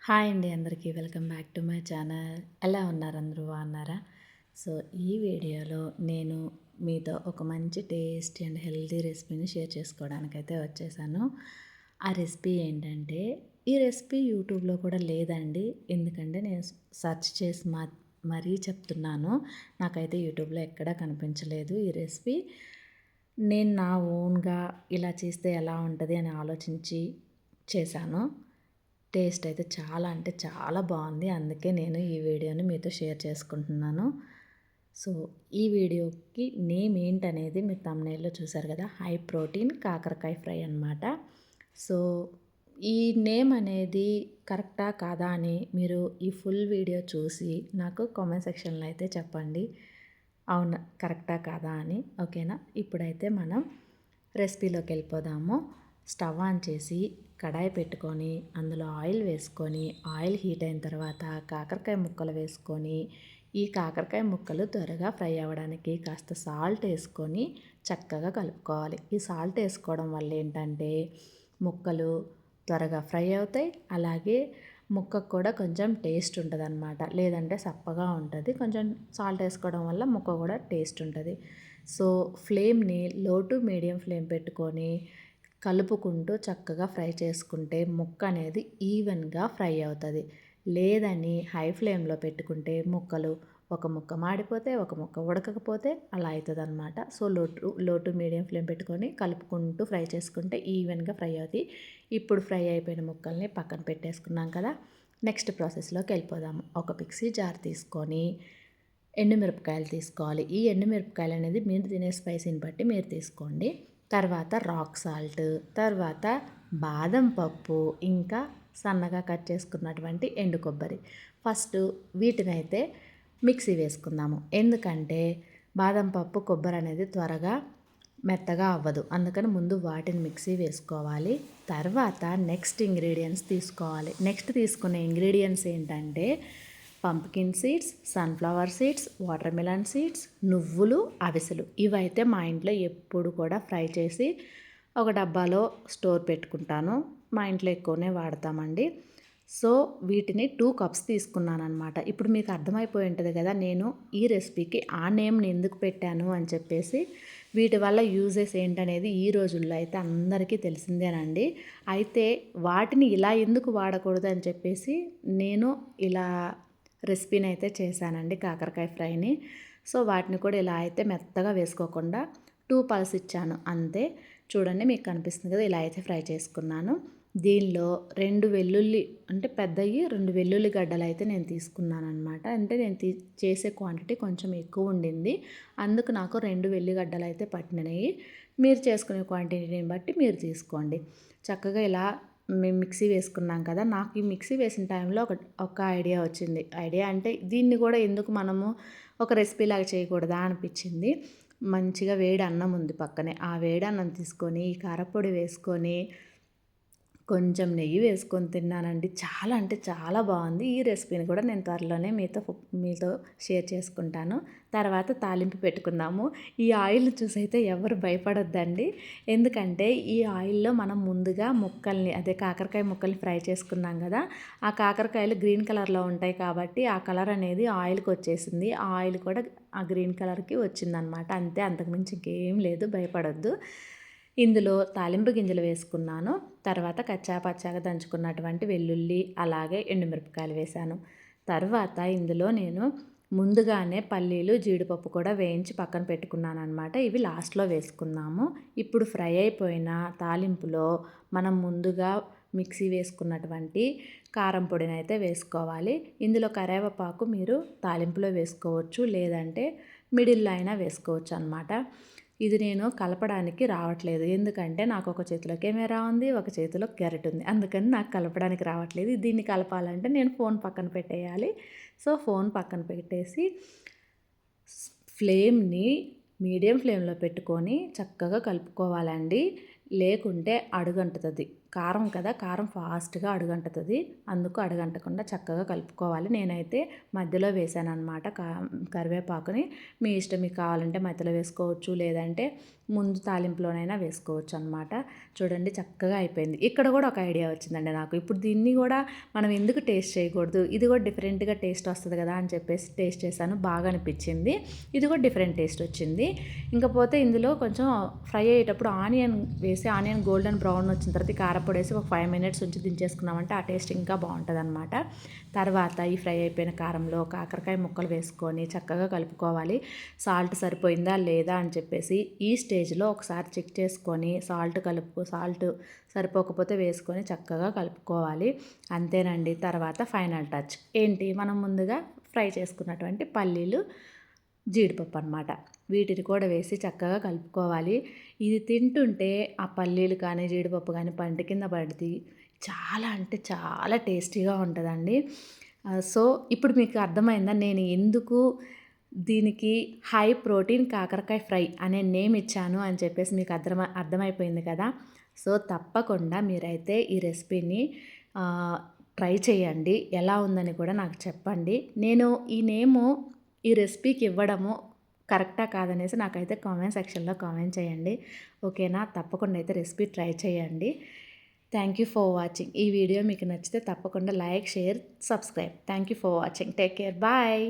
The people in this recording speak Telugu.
హాయ్ అండి అందరికీ welcome back to my channel. ఎలా ఉన్నారు అందరూ బాగున్నారా? సో ఈ వీడియోలో నేను మీతో ఒక మంచి టేస్టీ అండ్ హెల్తీ రెసిపీని షేర్ చేసుకోవడానికైతే వచ్చేసాను. ఆ రెసిపీ ఏంటంటే, ఈ రెసిపీ యూట్యూబ్లో కూడా లేదండి. ఎందుకంటే నేను సెర్చ్ చేసి మరీ చెప్తున్నాను. నాకైతే యూట్యూబ్లో ఎక్కడా కనిపించలేదు ఈ రెసిపీ. నేను నా ఓన్గా ఇలా చేస్తే ఎలా ఉంటుంది అని ఆలోచించి చేశాను. టేస్ట్ అయితే చాలా అంటే చాలా బాగుంది. అందుకే నేను ఈ వీడియోని మీతో షేర్ చేసుకుంటున్నాను. సో ఈ వీడియోకి నేమ్ ఏంటనేది మీరు థంబ్‌నెయిల్‌లో చూసారు కదా! హై ప్రోటీన్ కాకరకాయ ఫ్రై అనమాట. సో ఈ నేమ్ అనేది కరెక్టా కాదా అని మీరు ఈ ఫుల్ వీడియో చూసి నాకు కామెంట్ సెక్షన్‌లో అయితే చెప్పండి. అవునా, కరెక్టా కాదా అని. ఓకేనా? ఇప్పుడైతే మనం రెసిపీలోకి వెళ్ళిపోదాము. స్టవ్ ఆన్ చేసి కడాయి పెట్టుకొని అందులో ఆయిల్ వేసుకొని, ఆయిల్ హీట్ అయిన తర్వాత కాకరకాయ ముక్కలు వేసుకొని, ఈ కాకరకాయ ముక్కలు త్వరగా ఫ్రై అవ్వడానికి కాస్త సాల్ట్ వేసుకొని చక్కగా కలుపుకోవాలి. ఈ సాల్ట్ వేసుకోవడం వల్ల ఏంటంటే ముక్కలు త్వరగా ఫ్రై అవుతాయి. అలాగే ముక్కకు కూడా కొంచెం టేస్ట్ ఉంటుందన్నమాట. లేదంటే సప్పగా ఉంటుంది. కొంచెం సాల్ట్ వేసుకోవడం వల్ల ముక్క కూడా టేస్ట్ ఉంటుంది. సో ఫ్లేమ్ని లో టు మీడియం ఫ్లేమ్ పెట్టుకొని కలుపుకుంటూ చక్కగా ఫ్రై చేసుకుంటే ముక్క అనేది ఈవెన్గా ఫ్రై అవుతుంది. లేదని హై ఫ్లేమ్లో పెట్టుకుంటే ముక్కలు ఒక ముక్క మాడిపోతే, ఒక ముక్క ఉడకకపోతే అలా అవుతుంది అనమాట. సో లో టు మీడియం ఫ్లేమ్ పెట్టుకొని కలుపుకుంటూ ఫ్రై చేసుకుంటే ఈవెన్గా ఫ్రై అవుతుంది. ఇప్పుడు ఫ్రై అయిపోయిన ముక్కల్ని పక్కన పెట్టేసుకున్నాం కదా. నెక్స్ట్ ప్రాసెస్లోకి వెళ్ళిపోదాము. ఒక మిక్సీ జార్ తీసుకొని ఎండుమిరపకాయలు తీసుకోవాలి. ఈ ఎండుమిరపకాయలు అనేది మీరు తినే స్పైసీని బట్టి మీరు తీసుకోండి. తర్వాత రాక్ సాల్ట్, తర్వాత బాదం పప్పు, ఇంకా సన్నగా కట్ చేసుకున్నటువంటి ఎండు కొబ్బరి. ఫస్ట్ వీటినైతే మిక్సీ వేసుకుందాము. ఎందుకంటే బాదం పప్పు, కొబ్బరి అనేది త్వరగా మెత్తగా అవ్వదు. అందుకని ముందు వాటిని మిక్సీ వేసుకోవాలి. తర్వాత నెక్స్ట్ ఇంగ్రీడియంట్స్ తీసుకోవాలి. నెక్స్ట్ తీసుకునే ఇంగ్రీడియంట్స్ ఏంటంటే pumpkin seeds, sunflower seeds, water melon seeds, నువ్వులు, అవిసెలు. ఇవైతే మా ఇంట్లో ఎప్పుడు కూడా ఫ్రై చేసి ఒక డబ్బాలో స్టోర్ పెట్టుకుంటాను. మా ఇంట్లో ఎక్కువనే వాడతామండి. సో వీటిని 2 కప్స్ తీసుకున్నాను అనమాట. ఇప్పుడు మీకు అర్థమైపోయి ఉంటుంది కదా, నేను ఈ రెసిపీకి ఆ నేమ్ని ఎందుకు పెట్టాను అని చెప్పేసి. వీటి వల్ల యూజెస్ ఏంటనేది ఈ రోజుల్లో అయితే అందరికీ తెలిసిందేనండి. అయితే వాటిని ఇలా ఎందుకు వాడకూడదు అని చెప్పేసి నేను ఇలా రెసిపీని అయితే చేశానండి, కాకరకాయ ఫ్రైని. సో వాటిని కూడా ఇలా అయితే మెత్తగా వేసుకోకుండా 2 పల్స్ ఇచ్చాను అంతే. చూడండి, మీకు కనిపిస్తుంది కదా, ఇలా అయితే ఫ్రై చేసుకున్నాను. దీనిలో 2 వెల్లుల్లి, అంటే పెద్దవి 2 వెల్లుల్లి గడ్డలు అయితే నేను తీసుకున్నాను అనమాట. అంటే నేను చేసే క్వాంటిటీ కొంచెం ఎక్కువ ఉండింది, అందుకు నాకు 2 వెల్లిగడ్డలు అయితే పట్టినాయి. మీరు చేసుకునే క్వాంటిటీని బట్టి మీరు తీసుకోండి. చక్కగా ఇలా మేము మిక్సీ వేసుకున్నాం కదా. నాకు ఈ మిక్సీ వేసిన టైంలో ఒక ఐడియా వచ్చింది. ఐడియా అంటే దీన్ని కూడా ఎందుకు మనము ఒక రెసిపీ లాగా చేయకూడదా అనిపించింది. మంచిగా వేడి అన్నం ఉంది పక్కనే. ఆ వేడి అన్నం తీసుకొని ఈ కారపొడి వేసుకొని కొంచెం నెయ్యి వేసుకొని తిన్నానండి. చాలా అంటే చాలా బాగుంది. ఈ రెసిపీని కూడా నేను త్వరలోనే మీతో షేర్ చేసుకుంటాను. తర్వాత తాలింపు పెట్టుకుందాము. ఈ ఆయిల్ చూసైతే ఎవరు భయపడొద్దండి. ఎందుకంటే ఈ ఆయిల్లో మనం ముందుగా ముక్కల్ని, అదే కాకరకాయ ముక్కల్ని ఫ్రై చేసుకున్నాం కదా. ఆ కాకరకాయలు గ్రీన్ కలర్లో ఉంటాయి కాబట్టి ఆ కలర్ అనేది ఆయిల్కి వచ్చేసింది. ఆ ఆయిల్ కూడా ఆ గ్రీన్ కలర్కి వచ్చిందనమాట. అంతే, అంతకుమించి ఇంకేం లేదు, భయపడొద్దు. ఇందులో తాలింపు గింజలు వేసుకున్నాను. తర్వాత కచ్చా పచ్చాగా దంచుకున్నటువంటి వెల్లుల్లి, అలాగే ఎండుమిరపకాయలు వేశాను. తర్వాత ఇందులో నేను ముందుగానే పల్లీలు, జీడిపప్పు కూడా వేయించి పక్కన పెట్టుకున్నాను అనమాట. ఇవి లాస్ట్లో వేసుకున్నాము. ఇప్పుడు ఫ్రై అయిపోయిన తాలింపులో మనం ముందుగా మిక్సీ వేసుకున్నటువంటి కారం పొడిని అయితే వేసుకోవాలి. ఇందులో కరివేపాకు మీరు తాలింపులో వేసుకోవచ్చు, లేదంటే మిడిల్లో అయినా వేసుకోవచ్చు అనమాట. ఇది నేను కలపడానికి రావట్లేదు, ఎందుకంటే నాకు ఒక చేతిలో కెమెరా ఉంది, ఒక చేతిలో గరిటె ఉంది. అందుకని నాకు కలపడానికి రావట్లేదు. దీన్ని కలపాలంటే నేను ఫోన్ పక్కన పెట్టేయాలి. సో ఫోన్ పక్కన పెట్టేసి ఫ్లేమ్ని మీడియం ఫ్లేమ్లో పెట్టుకొని చక్కగా కలుపుకోవాలండి. లేకుంటే అడుగంటుతుంది. కారం కదా, కారం ఫాస్ట్గా అడుగంటుతుంది. అందుకు అడుగంటకుండా చక్కగా కలుపుకోవాలి. నేనైతే మధ్యలో వేసాను అనమాట కరివేపాకుని. మీ ఇష్టం, మీకు కావాలంటే మధ్యలో వేసుకోవచ్చు, లేదంటే ముందు తాలింపులోనైనా వేసుకోవచ్చు అనమాట. చూడండి చక్కగా అయిపోయింది. ఇక్కడ కూడా ఒక ఐడియా వచ్చిందండి నాకు. ఇప్పుడు దీన్ని కూడా మనం ఎందుకు టేస్ట్ చేయకూడదు, ఇది కూడా డిఫరెంట్గా టేస్ట్ వస్తుంది కదా అని చెప్పేసి టేస్ట్ చేశాను. బాగా అనిపించింది. ఇది కూడా డిఫరెంట్ టేస్ట్ వచ్చింది. ఇంకపోతే ఇందులో కొంచెం ఫ్రై అయ్యేటప్పుడు ఆనియన్ వేసి, ఆనియన్ గోల్డెన్ బ్రౌన్ వచ్చిన తర్వాత కారపొడి వేసి ఒక 5 మినిట్స్ ఉంచి దించేసుకున్నామంటే ఆ టేస్ట్ ఇంకా బాగుంటుంది అనమాట. తర్వాత ఈ ఫ్రై అయిపోయిన కారంలో కాకరకాయ ముక్కలు వేసుకొని చక్కగా కలుపుకోవాలి. సాల్ట్ సరిపోయిందా లేదా అని చెప్పేసి ఈ స్టేజ్లో ఒకసారి చెక్ చేసుకొని సాల్ట్ సరిపోకపోతే వేసుకొని చక్కగా కలుపుకోవాలి. అంతేనండి. తర్వాత ఫైనల్ టచ్ ఏంటి, మనం ముందుగా ఫ్రై చేసుకున్నటువంటి పల్లీలు, జీడిపప్పు అనమాట. వీటిని కూడా వేసి చక్కగా కలుపుకోవాలి. ఇది తింటుంటే ఆ పల్లీలు కానీ జీడిపప్పు కానీ పంట కింద పడితే చాలా అంటే చాలా టేస్టీగా ఉంటుందండి. సో ఇప్పుడు మీకు అర్థమైందా నేను ఎందుకు దీనికి హై ప్రోటీన్ కాకరకాయ ఫ్రై అనే నేమ్ ఇచ్చాను అని చెప్పేసి మీకు అర్థమైపోయింది కదా. సో తప్పకుండా మీరైతే ఈ రెసిపీని ట్రై చేయండి. ఎలా ఉందని కూడా నాకు చెప్పండి. నేను ఈ నేము ఈ రెసిపీకి ఇవ్వడము కరెక్టా కాదనేసి నాకైతే కామెంట్ సెక్షన్లో కామెంట్ చేయండి. ఓకేనా? తప్పకుండా అయితే రెసిపీ ట్రై చేయండి. Thank you for watching. ఈ వీడియో మీకు నచ్చితే తప్పకుండా like, share, subscribe. Thank you for watching. Take care. Bye.